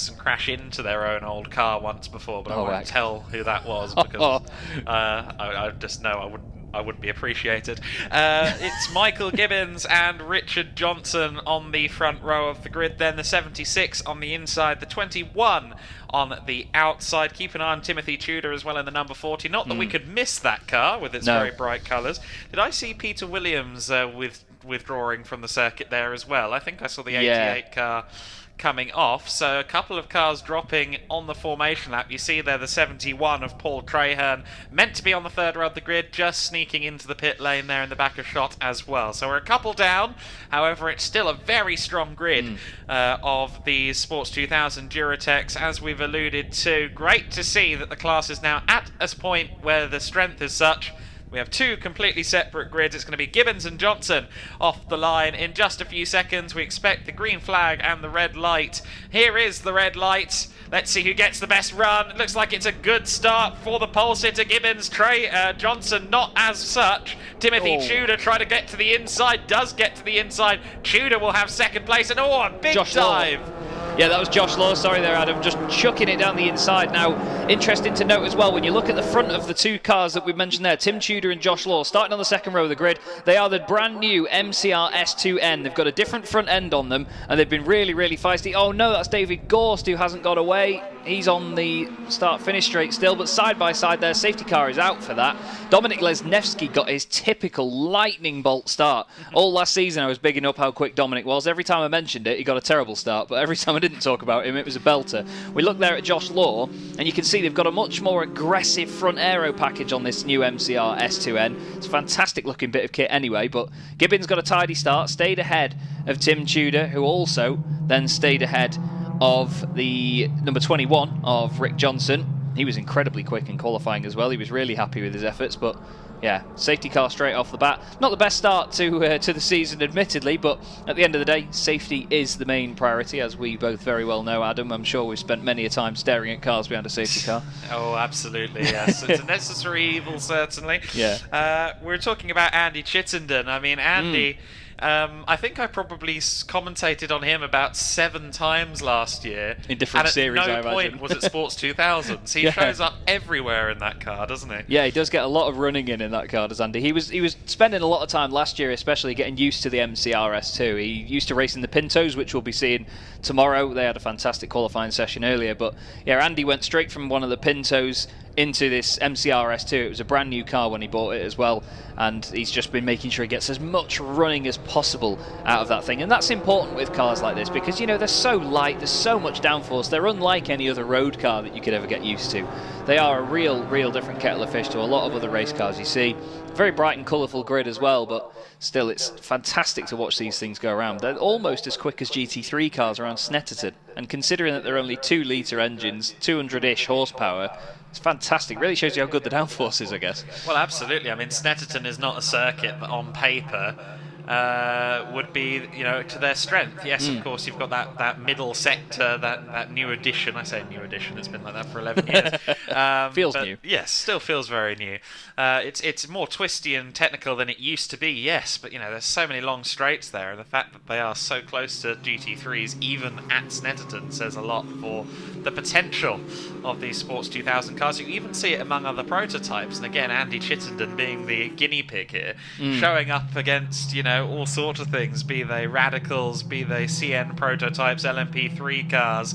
and crash into their own old car once before, but I won't tell who that was because I just know I wouldn't be appreciated. It's Michael Gibbons and Richard Johnson on the front row of the grid, then the 76 on the inside, the 21 on the outside. Keep an eye on Timothy Tudor as well in the number 40. Not that we could miss that car with its very bright colours. Did I see Peter Williams withdrawing from the circuit there as well? I think I saw the 88 car coming off, so a couple of cars dropping on the formation lap. You see there the 71 of Paul Traherne, meant to be on the third row of the grid, just sneaking into the pit lane there in the back of shot as well. So we're a couple down, however it's still a very strong grid of the Sports 2000 Duratec's, as we've alluded to. Great to see that the class is now at a point where the strength is such. We have two completely separate grids. It's going to be Gibbons and Johnson off the line in just a few seconds. We expect the green flag and the red light. Here is the red light. Let's see who gets the best run. It looks like it's a good start for the pole sitter Gibbons. Johnson not as such. Timothy Tudor trying to get to the inside. Does get to the inside. Tudor will have second place. And a big dive. Yeah, that was Josh Law, sorry there, Adam, just chucking it down the inside. Now, interesting to note as well, when you look at the front of the two cars that we mentioned there, Tim Tudor and Josh Law, starting on the second row of the grid, they are the brand new MCR S2n. They've got a different front end on them, and they've been really, really feisty. Oh no, that's David Gorst, who hasn't got away. He's on the start-finish straight still, but side by side their safety car is out for that. Dominic Lesniewski got his typical lightning bolt start. All last season I was bigging up how quick Dominic was. Every time I mentioned it, he got a terrible start, but every time I didn't talk about him, it was a belter. We look there at Josh Law, and you can see they've got a much more aggressive front aero package on this new MCR S2n. It's a fantastic looking bit of kit anyway, but Gibbons got a tidy start, stayed ahead of Tim Tudor, who also then stayed ahead of the number 21 of Rick Johnson. He was incredibly quick in qualifying as well. He was really happy with his efforts, but yeah, safety car straight off the bat. Not the best start to the season, admittedly, but at the end of the day, safety is the main priority, as we both very well know, Adam. I'm sure we've spent many a time staring at cars behind a safety car. Oh, absolutely, yes. It's a necessary evil, certainly. Yeah. We're talking about Andy Chittenden. I mean, Andy... I think I probably commentated on him about 7 times last year. In different series, I imagine. And at no point was it Sports 2000s. He shows up everywhere in that car, doesn't he? Yeah, he does get a lot of running in that car, does Andy. He was spending a lot of time last year, especially getting used to the MCR S2. He used to race in the Pintos, which we'll be seeing tomorrow. They had a fantastic qualifying session earlier. But yeah, Andy went straight from one of the Pintos into this MCR S2. It was a brand new car when he bought it as well, and he's just been making sure he gets as much running as possible out of that thing. And that's important with cars like this because, you know, they're so light, there's so much downforce. They're unlike any other road car that you could ever get used to. They are a real different kettle of fish to a lot of other race cars you see. Very bright and colourful grid as well, but still it's fantastic to watch these things go around. They're almost as quick as GT3 cars around Snetterton, and considering that they're only 2-litre engines, 200-ish horsepower, it's fantastic. Really shows you how good the downforce is, I guess. Well, absolutely. I mean, Snetterton is not a circuit that on paper would be, you know, to their strength. Yes, of course, you've got that middle sector, that new addition. I say new addition, it's been like that for 11 years. Feels new. Yes, still feels very new. It's more twisty and technical than it used to be, yes, but, you know, there's so many long straights there, and the fact that they are so close to GT3s, even at Snetterton, says a lot for the potential of these Sports 2000 cars. You even see it among other prototypes, and again, Andy Chittenden being the guinea pig here, showing up against, you know, all sorts of things, be they radicals, be they CN prototypes, LMP3 cars.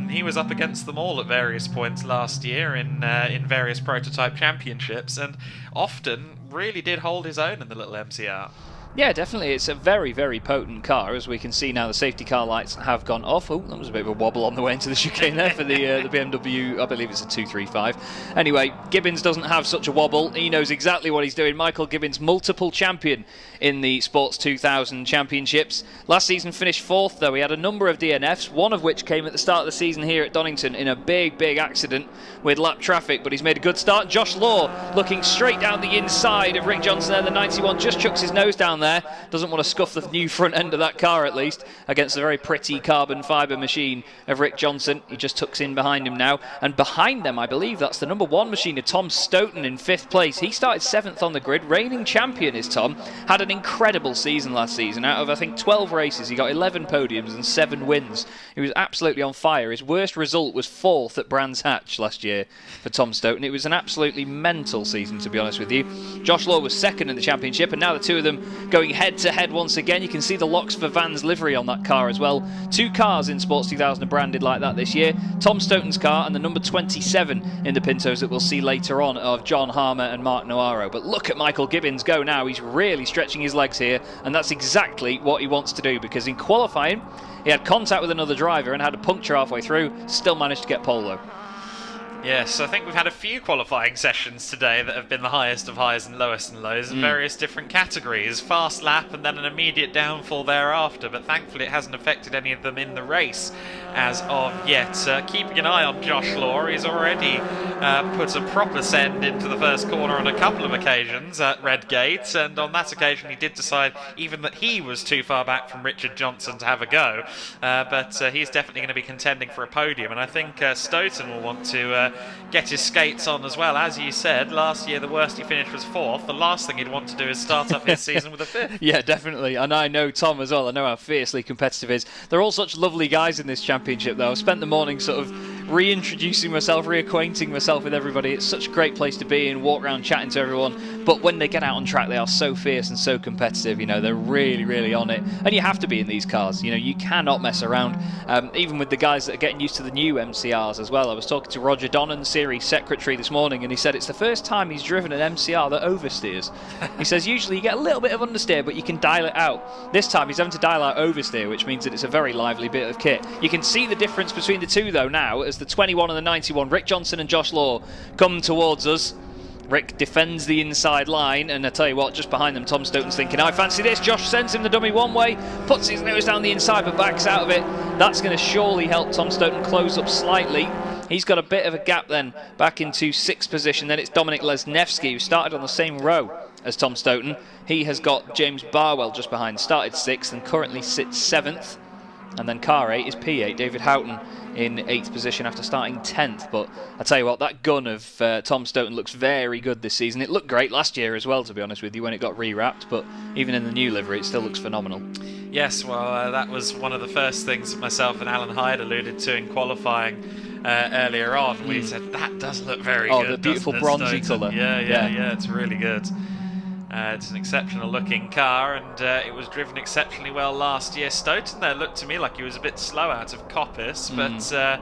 He was up against them all at various points last year in various prototype championships, and often really did hold his own in the little MCR. Yeah, definitely. It's a very potent car. As we can see now, the safety car lights have gone off. Oh, that was a bit of a wobble on the way into the chicane there for the BMW. I believe it's a 235. Anyway, Gibbons doesn't have such a wobble. He knows exactly what he's doing. Michael Gibbons, multiple champion in the Sports 2000 Championships. Last season finished 4th, though. He had a number of DNFs, one of which came at the start of the season here at Donington in a big accident with lap traffic, but he's made a good start. Josh Law looking straight down the inside of Rick Johnson there, the 91, just chucks his nose down there. there. Doesn't want to scuff the new front end of that car, at least, against the very pretty carbon fibre machine of Rick Johnson. He just tucks in behind him now. And behind them, I believe that's the number 1 machine of Tom Stoughton in 5th place. He started 7th on the grid. Reigning champion is Tom. Had an incredible season last season. Out of, I think, 12 races, he got 11 podiums and 7 wins. He was absolutely on fire. His worst result was 4th at Brands Hatch last year for Tom Stoughton. It was an absolutely mental season, to be honest with you. Josh Law was 2nd in the championship, and now the two of them going head-to-head once again. You can see the Locks for Vans livery on that car as well. 2 cars in Sports 2000 are branded like that this year. Tom Stoughton's car and the number 27 in the Pintos that we'll see later on of John Harmer and Mark Noaro. But look at Michael Gibbons go now. He's really stretching his legs here, and that's exactly what he wants to do, because in qualifying he had contact with another driver and had a puncture halfway through, still managed to get pole though. Yes, I think we've had a few qualifying sessions today that have been the highest of highs and lowest and lows in various different categories. Fast lap and then an immediate downfall thereafter, but thankfully it hasn't affected any of them in the race as of yet. Keeping an eye on Josh Law, he's already put a proper send into the first corner on a couple of occasions at Redgate, and on that occasion he did decide even that he was too far back from Richard Johnson to have a go, but he's definitely going to be contending for a podium, and I think Stoughton will want to get his skates on as well. As you said, last year the worst he finished was 4th. The last thing he'd want to do is start up his season with a 5th. Yeah, definitely. And I know Tom as well. I know how fiercely competitive he is. They're all such lovely guys in this championship, though. I've spent the morning sort of reintroducing myself, reacquainting myself with everybody. It's such a great place to be and walk around chatting to everyone. But when they get out on track, they are so fierce and so competitive. You know, they're really, really on it. And you have to be in these cars. You know, you cannot mess around. Even with the guys that are getting used to the new MCRs as well. I was talking to Roger Donnan, series secretary, this morning, and he said it's the first time he's driven an MCR that oversteers. He says usually you get a little bit of understeer, but you can dial it out. This time he's having to dial out oversteer, which means that it's a very lively bit of kit. You can see the difference between the two though now as the 21 and the 91, Rick Johnson and Josh Law, come towards us. Rick defends the inside line, and I tell you what, just behind them, Tom Stoughton's thinking, I fancy this. Josh sends him the dummy one way, puts his nose down the inside, but backs out of it. That's going to surely help Tom Stoughton close up slightly. He's got a bit of a gap then, back into 6th position. Then it's Dominic Lesniewski, who started on the same row as Tom Stoughton. He has got James Barwell just behind, started 6th and currently sits 7th. And then car 8 is P8, David Houghton, in 8th position after starting 10th. But I tell you what, that gun of Tom Stoughton looks very good this season. It looked great last year as well, to be honest with you, when it got rewrapped, but even in the new livery it still looks phenomenal. Yes, well, that was one of the first things that myself and Alan Hyde alluded to in qualifying earlier on. We said, that does look very good. Oh, the beautiful bronzy colour. Yeah, it's really good. It's an exceptional looking car, and it was driven exceptionally well last year. Stoughton there looked to me like he was a bit slow out of Coppice, but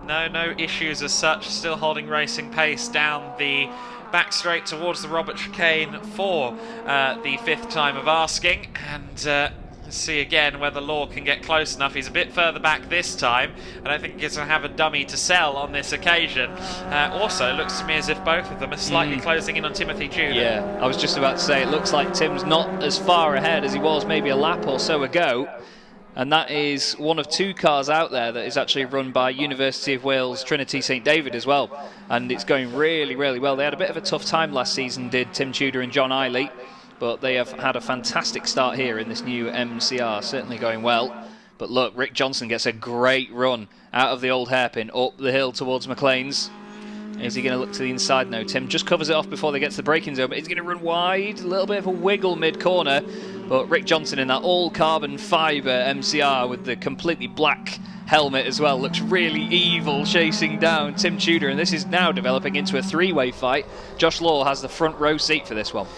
no issues as such, still holding racing pace down the back straight towards the Robert chicane for the 5th time of asking, and let's see again whether Law can get close enough. He's a bit further back this time. I don't think he's going to have a dummy to sell on this occasion. Also, it looks to me as if both of them are slightly closing in on Timothy Tudor. Yeah, I was just about to say, it looks like Tim's not as far ahead as he was maybe a lap or so ago. And that is one of 2 cars out there that is actually run by University of Wales Trinity St David as well. And it's going really, really well. They had a bit of a tough time last season, did Tim Tudor and John Eiley. But they have had a fantastic start here in this new MCR, certainly going well. But look, Rick Johnson gets a great run out of the old hairpin up the hill towards McLean's. Is he going to look to the inside? No, Tim just covers it off before they get to the braking zone, but he's going to run wide, a little bit of a wiggle mid-corner. But Rick Johnson in that all-carbon fibre MCR with the completely black helmet as well looks really evil, chasing down Tim Tudor, and this is now developing into a 3-way fight. Josh Law has the front row seat for this one.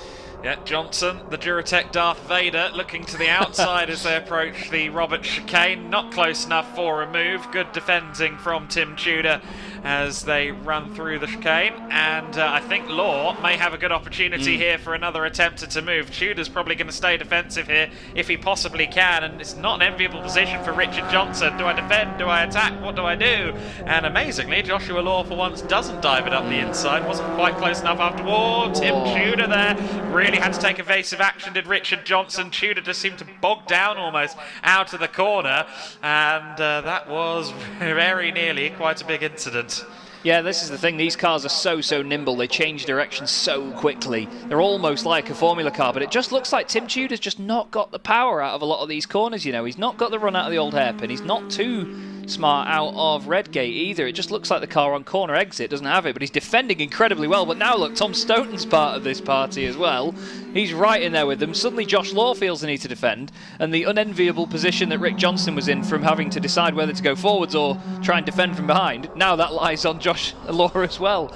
Yeah, Johnson, the Duratec Darth Vader, looking to the outside as they approach the Robert chicane. Not close enough for a move. Good defending from Tim Tudor as they run through the chicane. And I think Law may have a good opportunity here for another attempt to move. Tudor's probably going to stay defensive here if he possibly can. And it's not an enviable position for Richard Johnson. Do I defend? Do I attack? What do I do? And amazingly, Joshua Law for once doesn't dive it up the inside. Wasn't quite close enough after. Whoa, Tim Tudor there. Really had to take evasive action, did Richard Johnson. Tudor just seemed to bog down almost out of the corner, and that was very nearly quite a big incident. Yeah, this is the thing. These cars are so nimble. They change direction so quickly. They're almost like a Formula car, but it just looks like Tim Tudor's just not got the power out of a lot of these corners, you know. He's not got the run out of the old hairpin. He's not too smart out of Redgate either. It just looks like the car on corner exit doesn't have it, but he's defending incredibly well. But now look, Tom Stoughton's part of this party as well. He's right in there with them. Suddenly Josh Law feels the need to defend, and the unenviable position that Rick Johnson was in from having to decide whether to go forwards or try and defend from behind, now that lies on Josh Law as well.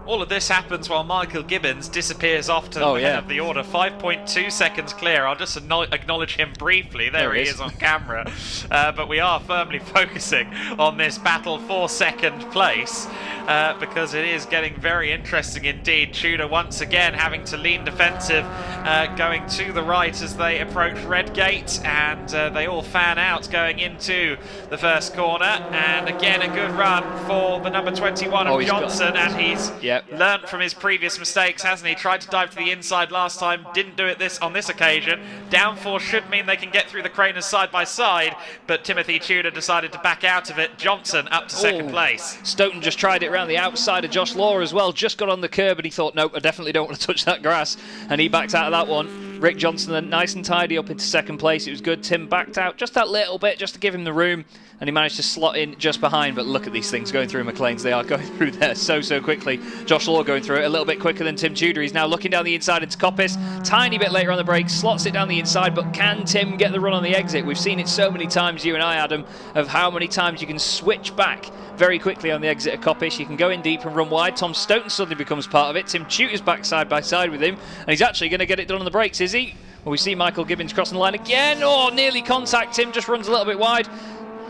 All of this happens while Michael Gibbons disappears off to the head of the order. 5.2 seconds clear. I'll just acknowledge him briefly. There he is on camera. But we are firmly focusing on this battle for second place because it is getting very interesting indeed. Tudor once again having to lean defensive, going to the right as they approach Redgate, and they all fan out going into the first corner. And again, a good run for the number 21 of Johnson, and he's learnt from his previous mistakes, hasn't he? Tried to dive to the inside last time, didn't do it on this occasion. Downforce should mean they can get through the Craners side by side, but Timothy Tudor decided to back out of it. Johnson up to second place. Stoughton just tried it around the outside of Josh Law as well, just got on the curb, and he thought, nope, I definitely don't want to touch that grass, and he backed out of that one. Rick Johnson then nice and tidy up into second place. It was good. Tim backed out just that little bit, just to give him the room, and he managed to slot in just behind. But look at these things going through McLean's. They are going through there so quickly. Josh Law going through it a little bit quicker than Tim Tudor. He's now looking down the inside into Coppice. Tiny bit later on the brakes, slots it down the inside, but can Tim get the run on the exit? We've seen it so many times, you and I, Adam, of how many times you can switch back very quickly on the exit of Coppice. You can go in deep and run wide. Tom Stoughton suddenly becomes part of it. Tim Tudor's back side by side with him, and he's actually going to get it done on the brakes, is he? Well, we see Michael Gibbons crossing the line again. Oh, nearly contact. Tim just runs a little bit wide.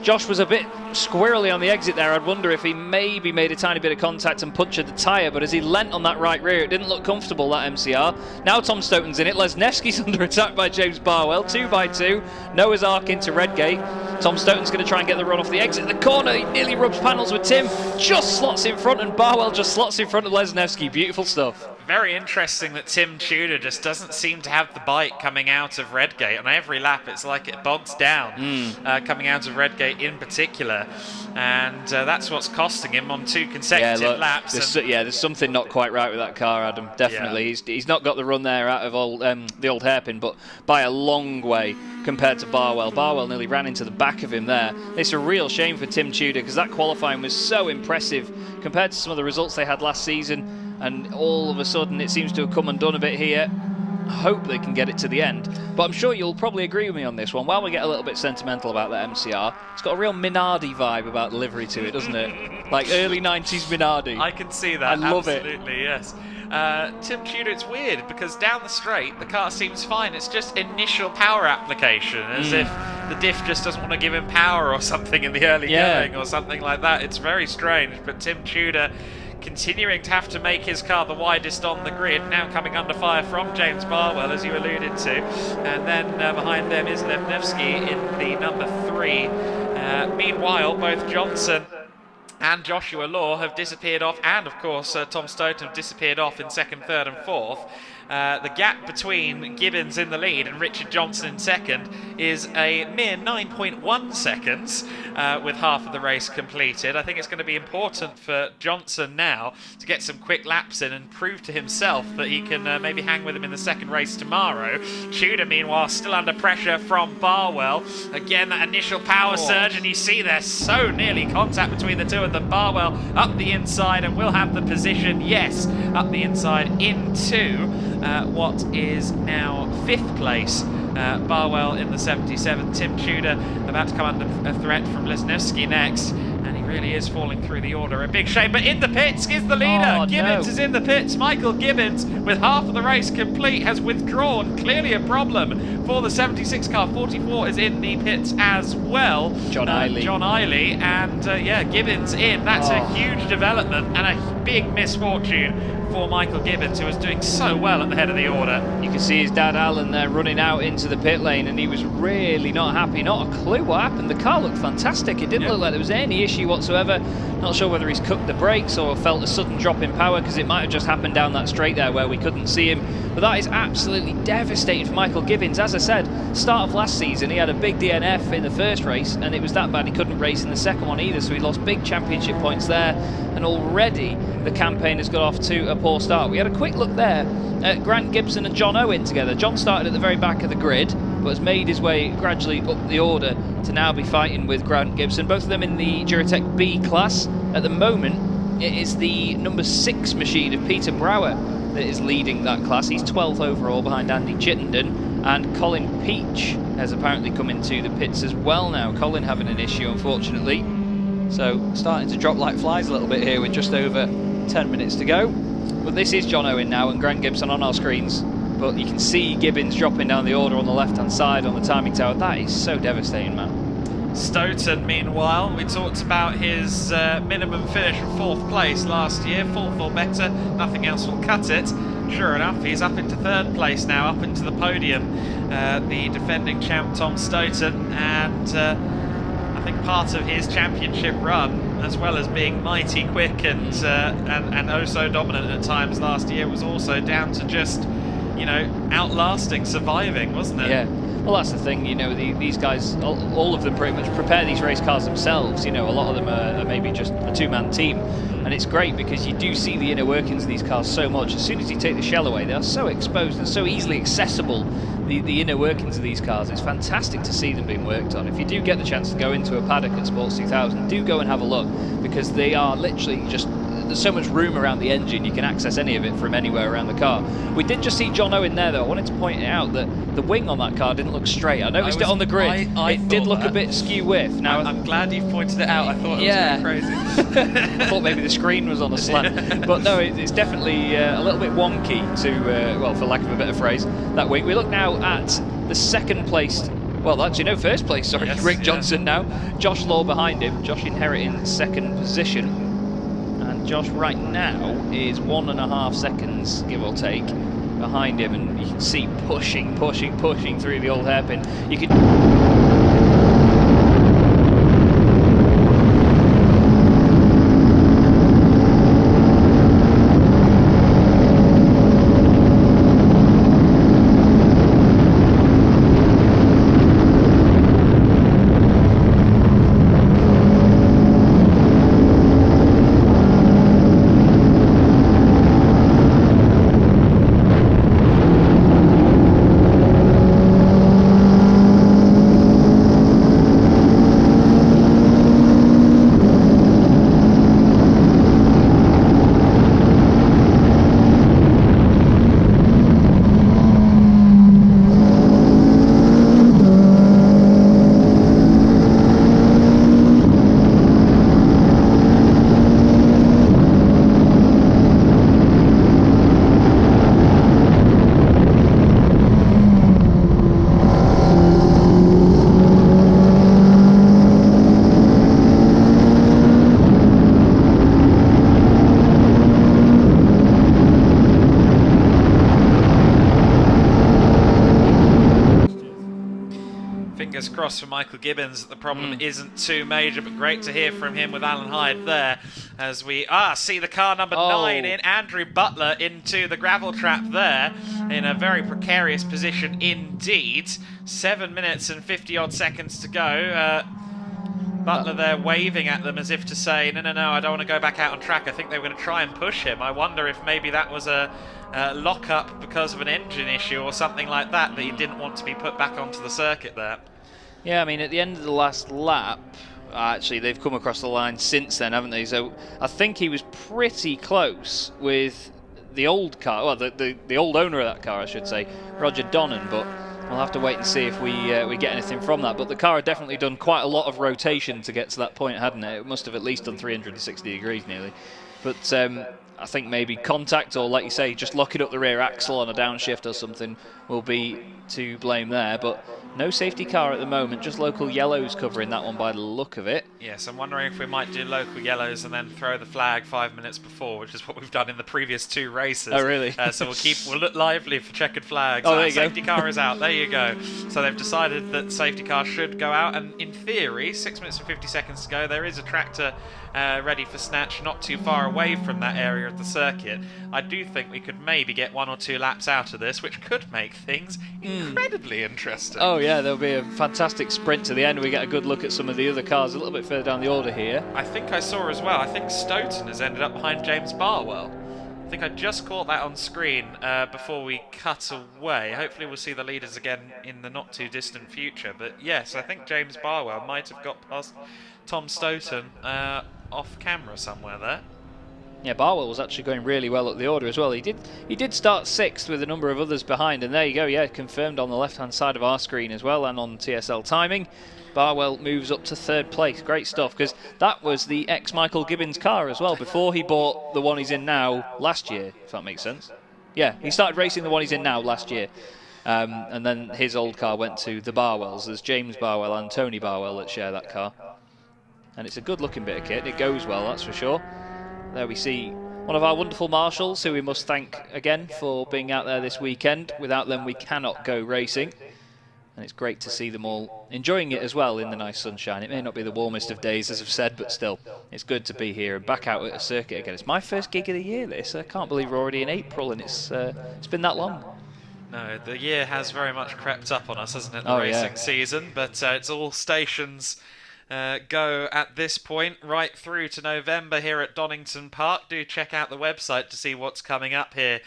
Josh was a bit squirrely on the exit there. I'd wonder if he maybe made a tiny bit of contact and punctured the tyre, but as he leant on that right rear, it didn't look comfortable, that MCR. Now Tom Stoughton's in it. Lesniewski's under attack by James Barwell. 2 by 2. Noah's Ark into Redgate. Tom Stoughton's going to try and get the run off the exit. The corner, he nearly rubs panels with Tim. Just slots in front, and Barwell just slots in front of Lesniewski. Beautiful stuff. Very interesting that Tim Tudor just doesn't seem to have the bite coming out of Redgate. On every lap, it's like it bogs down coming out of Redgate in particular. And that's what's costing him on 2 consecutive laps. There's something not quite right with that car, Adam. Definitely. Yeah. He's not got the run there out of the old hairpin, but by a long way compared to Barwell. Barwell nearly ran into the back of him there. It's a real shame for Tim Tudor because that qualifying was so impressive compared to some of the results they had last season. And all of a sudden it seems to have come undone a bit here. I hope they can get it to the end. But I'm sure you'll probably agree with me on this one. While we get a little bit sentimental about that MCR, it's got a real Minardi vibe about the livery to it, doesn't it? Like early 90s Minardi. I can see that. I love it. Absolutely, yes. Tim Tudor, it's weird because down the straight the car seems fine. It's just initial power application, as if the diff just doesn't want to give him power or something in the early going or something like that. It's very strange, but Tim Tudor continuing to have to make his car the widest on the grid, now coming under fire from James Barwell, as you alluded to, and then behind them is Lesniewski in the number 3. Meanwhile, both Johnson and Joshua Law have disappeared off, and of course Tom Stoughton have disappeared off in 2nd, 3rd and 4th. The gap between Gibbons in the lead and Richard Johnson in 2nd is a mere 9.1 seconds with half of the race completed. I think it's going to be important for Johnson now to get some quick laps in and prove to himself that he can maybe hang with him in the 2nd race tomorrow. Tudor, meanwhile, still under pressure from Barwell. Again, that initial power surge, and you see there's so nearly contact between the two of them. Barwell up the inside and will have the position, yes, up the inside into what is now 5th place. Barwell in the 77. Tim Tudor about to come under a threat from Lesniewski next, and he really is falling through the order. A big shame, but in the pits is the leader. Gibbons is in the pits. Michael Gibbons, with half of the race complete, has withdrawn. Clearly a problem for the 76 car. 44 is in the pits as well. John Eiley, and Gibbons in. That's a huge development and a big misfortune for Michael Gibbons, who was doing so well at the head of the order. You can see his dad Alan there running out into the pit lane, and he was really not happy. Not a clue what happened. The car looked fantastic. It didn't look like there was any issue whatsoever. whatsoever. Not sure whether he's cooked the brakes or felt a sudden drop in power, because it might have just happened down that straight there where we couldn't see him. But that is absolutely devastating for Michael Gibbins. As I said, start of last season he had a big DNF in the first race, and it was that bad he couldn't race in the second one either, so he lost big championship points there, and already the campaign has got off to a poor start. We had a quick look there at Grant Gibson and John Owen together. John started at the very back of the grid, but has made his way gradually up the order to now be fighting with Grant Gibson, both of them in the Duratec B class. At the moment, it is the number 6 machine of Peter Brower that is leading that class. He's 12th overall behind Andy Chittenden, and Colin Peach has apparently come into the pits as well now. Colin having an issue, unfortunately. So starting to drop like flies a little bit here with just over 10 minutes to go. But this is John Owen now and Grant Gibson on our screens. But you can see Gibbins dropping down the order on the left-hand side on the timing tower. That is so devastating, man. Stoughton, meanwhile, we talked about his minimum finish of 4th place last year, 4th or better, nothing else will cut it. Sure enough, he's up into 3rd place now, up into the podium, the defending champ Tom Stoughton, and I think part of his championship run, as well as being mighty quick and oh so dominant at times last year, was also down to just, you know, outlasting, surviving, wasn't it? Yeah. Well, that's the thing, you know, these guys, all of them pretty much prepare these race cars themselves. You know, a lot of them are maybe just a 2-man team. And it's great because you do see the inner workings of these cars so much. As soon as you take the shell away, they are so exposed and so easily accessible, the inner workings of these cars. It's fantastic to see them being worked on. If you do get the chance to go into a paddock at Sports 2000, do go and have a look, because they are literally just... There's so much room around the engine, you can access any of it from anywhere around the car. We did just see John Owen there, though. I wanted to point out that the wing on that car didn't look straight. I noticed it on the grid. It did look a bit skew-whiff. Now, I'm glad you've pointed it out. I thought it was going crazy. I thought maybe the screen was on a slant. But no, it's definitely a little bit wonky to, well, for lack of a better phrase, that wing. We look now at the 2nd placed... Well, actually, no, 1st place, sorry. Yes, Rick Johnson now. Josh Law behind him. Josh inheriting 2nd position. Josh right now is 1.5 seconds, give or take, behind him, and you can see pushing through the old hairpin. You can... Cross for Michael Gibbins that the problem isn't too major, but great to hear from him with Alan Hyde there as we see the car number 9 in, Andrew Butler into the gravel trap there in a very precarious position indeed. 7 minutes and 50 odd seconds to go. Butler there waving at them as if to say, no, I don't want to go back out on track. I think they were going to try and push him. I wonder if maybe that was a lock-up because of an engine issue or something like that he didn't want to be put back onto the circuit there. Yeah, I mean, at the end of the last lap, actually, they've come across the line since then, haven't they? So I think he was pretty close with the old car, well, the old owner of that car, I should say, Roger Donnan, but we'll have to wait and see if we get anything from that. But the car had definitely done quite a lot of rotation to get to that point, hadn't it? It must have at least done 360 degrees nearly. But I think maybe contact, or like you say, just locking up the rear axle on a downshift or something will be to blame there. But No safety car at the moment, just local yellows covering that one by the look of it. Yes, I'm wondering if we might do local yellows and then throw the flag 5 minutes before, which is what we've done in the previous 2 races. Oh, really? So we'll look lively for checkered flags. Oh, there you safety go. car is out. There you go. So they've decided that the safety car should go out, and in theory, 6 minutes and 50 seconds to go, there is a tractor ready for snatch not too far away from that area of the circuit. I do think we could maybe get 1 or 2 laps out of this, which could make things incredibly interesting. Oh yeah, there'll be a fantastic sprint to the end. We get a good look at some of the other cars a little bit further down the order here. I think I saw as well, I think Stoughton has ended up behind James Barwell. I think I just caught that on screen before we cut away. Hopefully we'll see the leaders again in the not too distant future. But yes, I think James Barwell might have got past Tom Stoughton off camera somewhere there. Yeah, Barwell was actually going really well at the order as well. He did start 6th with a number of others behind, and there you go, yeah, confirmed on the left-hand side of our screen as well, and on TSL timing. Barwell moves up to 3rd place. Great stuff, because that was the ex-Michael Gibbons car as well, before he bought the one he's in now last year, if that makes sense. Yeah, he started racing the one he's in now last year. And then his old car went to the Barwells. There's James Barwell and Tony Barwell that share that car. And it's a good-looking bit of kit. It goes well, that's for sure. There we see one of our wonderful marshals, who we must thank again for being out there this weekend. Without them, we cannot go racing. And it's great to see them all enjoying it as well in the nice sunshine. It may not be the warmest of days, as I've said, but still, it's good to be here and back out at a circuit again. It's my first gig of the year, this. I can't believe we're already in April, and it's been that long. No, the year has very much crept up on us, hasn't it, the racing season? But it's all stations go at this point right through to November here at Donington Park. Do check out the website to see what's coming up here,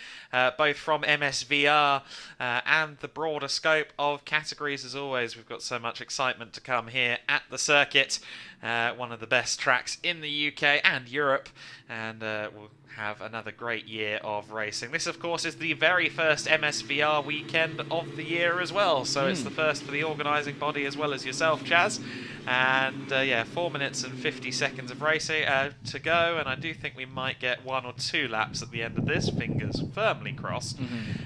both from MSVR and the broader scope of categories. As always, we've got so much excitement to come here at the circuit, one of the best tracks in the UK and Europe, and we'll have another great year of racing. This, of course, is the very first MSVR weekend of the year as well, so it's the first for the organising body as well as yourself, Chaz. And yeah, 4 minutes and 50 seconds of racing to go, and I do think we might get 1 or 2 laps at the end of this, fingers firmly crossed.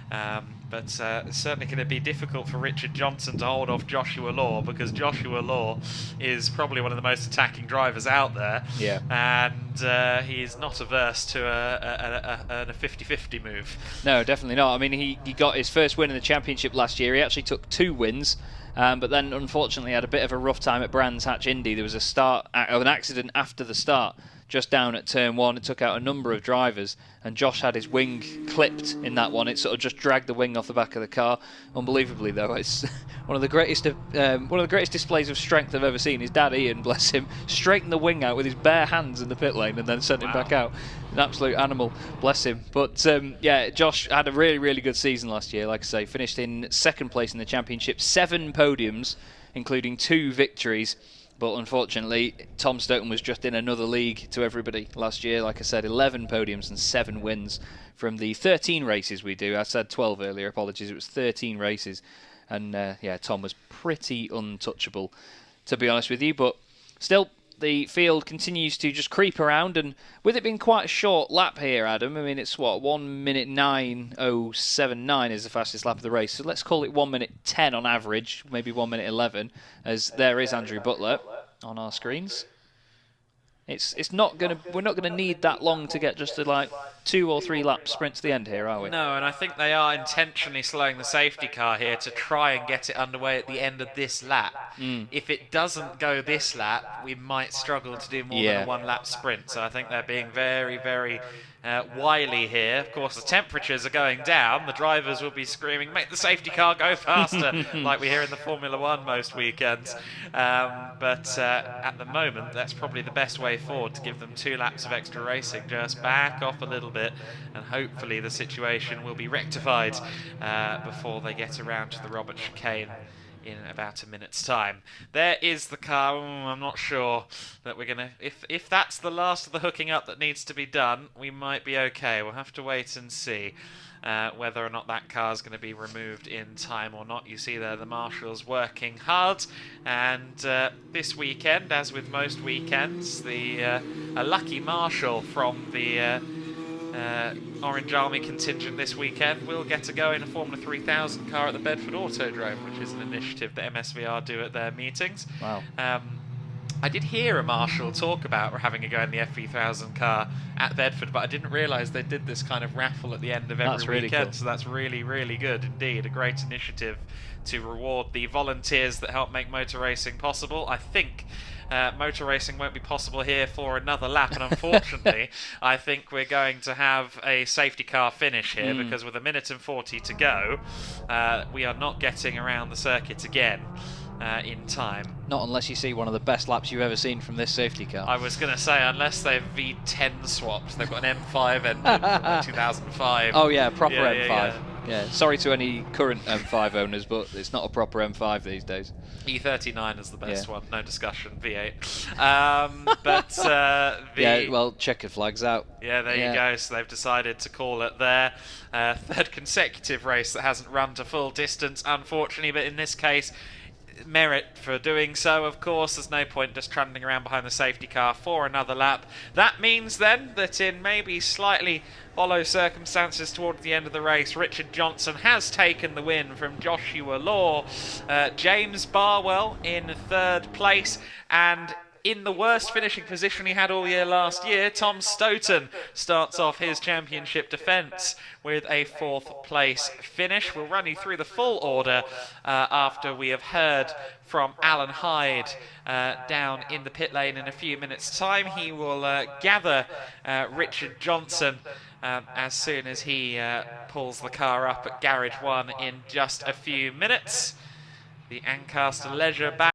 But it's certainly going to be difficult for Richard Johnson to hold off Joshua Law, because Joshua Law is probably one of the most attacking drivers out there. Yeah. And he's not averse to a 50-50 move. No, definitely not. I mean, he got his first win in the championship last year. He actually took 2 wins. But then, unfortunately, had a bit of a rough time at Brands Hatch Indy. There was an accident after the start, just down at turn 1. It took out a number of drivers, and Josh had his wing clipped in that one. It sort of just dragged the wing off the back of the car. Unbelievably, though, it's one of the greatest displays of strength I've ever seen. His dad, Ian, bless him, straightened the wing out with his bare hands in the pit lane and then sent him back out. An absolute animal, bless him. But yeah, Josh had a really, really good season last year. Like I say, finished in 2nd place in the championship, 7 podiums, including 2 victories. But unfortunately, Tom Stoughton was just in another league to everybody last year. Like I said, 11 podiums and 7 wins from the 13 races we do. I said 12 earlier, apologies. It was 13 races. And yeah, Tom was pretty untouchable, to be honest with you. But still, the field continues to just creep around, and with it being quite a short lap here, Adam, I mean, it's what, 1 minute 9:079 is the fastest lap of the race, so let's call it 1 minute 10 on average, maybe 1 minute 11, as there is Andrew Butler on our screens. It's not gonna. We're not gonna need that long to get just to like 2 or 3 lap sprint to the end here, are we? No, and I think they are intentionally slowing the safety car here to try and get it underway at the end of this lap. If it doesn't go this lap, we might struggle to do more than a 1 lap sprint. So I think they're being very, very wily here. Of course, the temperatures are going down. The drivers will be screaming, "Make the safety car go faster," like we hear in the Formula 1 most weekends. But at the moment, that's probably the best way forward, to give them 2 laps of extra racing. Just back off a little bit, and hopefully the situation will be rectified before they get around to the Robert Chicane in about a minute's time. There is the car. I'm not sure that we're gonna, if that's the last of the hooking up that needs to be done, we might be okay. We'll have to wait and see whether or not that car is going to be removed in time or not. You see there the marshals working hard, and this weekend, as with most weekends, a lucky marshal from the Orange Army contingent this weekend will get to go in a Formula 3000 car at the Bedford Autodrome, which is an initiative that MSVR do at their meetings. Wow. I did hear a marshal talk about having a go in the FV1000 car at Bedford, but I didn't realise they did this kind of raffle at the end of every weekend. Cool. So that's really, really good indeed. A great initiative to reward the volunteers that help make motor racing possible. I think motor racing won't be possible here for another lap, and unfortunately I think we're going to have a safety car finish here, because with 1:40 to go, we are not getting around the circuit again in time. Not unless you see one of the best laps you've ever seen from this safety car. I was going to say, unless they've V10 swapped. They've got an M5 engine from 2005. Oh yeah, proper M5. Yeah, sorry to any current M5 owners, but it's not a proper M5 these days. E39 is the best one, no discussion, V8. Yeah, well, checkered flags out. Yeah, there you go, so they've decided to call it their third consecutive race that hasn't run to full distance, unfortunately, but in this case, merit for doing so, of course. There's no point just trundling around behind the safety car for another lap. That means then that in maybe slightly hollow circumstances towards the end of the race, Richard Johnson has taken the win from Joshua Law. James Barwell in third place, and in the worst finishing position he had all year last year, Tom Stoughton starts off his championship defence with a fourth place finish. We'll run you through the full order after we have heard from Alan Hyde down in the pit lane in a few minutes' time. He will gather Richard Johnson as soon as he pulls the car up at Garage 1 in just a few minutes. The Ancaster Leisure back